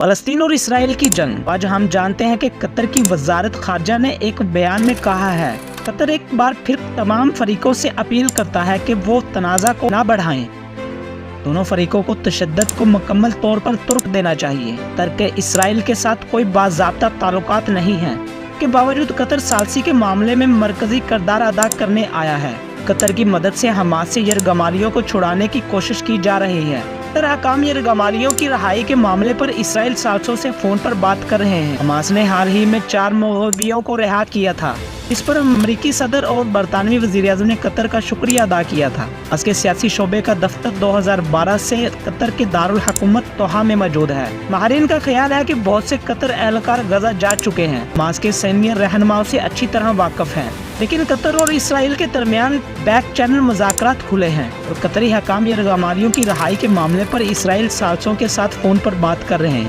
फ़लस्तीन और इसराइल की जंग। आज हम जानते हैं कि कतर की वजारत खारजा ने एक बयान में कहा है, कतर एक बार फिर तमाम फरीकों से अपील करता है कि वो तनाज़ा को ना बढ़ाएं। दोनों फरीकों को तशद्दुद को मुकम्मल तौर पर तुर्क देना चाहिए। तर्क इसराइल के साथ कोई बाज़ाब्ता ताल्लुकात नहीं है के बावजूद कतर सालसी के मामले में मरकजी किरदार अदा करने आया है। कतर की मदद से हमास से यरगमालियों को छुड़ाने की कोशिश की जा रही है। कतर हकाम यरगमालियों की रहाई के मामले पर इसराइल सालसों से फोन पर बात कर रहे हैं। हमास ने हाल ही में 4 मोहबियों को रिहा किया था। इस पर अमरीकी सदर और बरतानवी वज़ीर-ए-आज़म ने कतर का शुक्रिया अदा किया था। उसके सियासी शोबे का दफ्तर 2012 से कतर के दारुल हुकूमत दोहा में मौजूद है। माहिरीन का ख्याल है कि बहुत से कतर एहलकार गजा जा चुके हैं, हमास के सीनियर रहनुमाओं से अच्छी तरह वाकिफ हैं, लेकिन कतर और इसराइल के दरमियान बैक चैनल मुज़ाकरात खुले हैं और कतरी हकाम यरगमालियों की रहाई के मामले पर इसराइल सालसों के साथ फोन पर बात कर रहे हैं।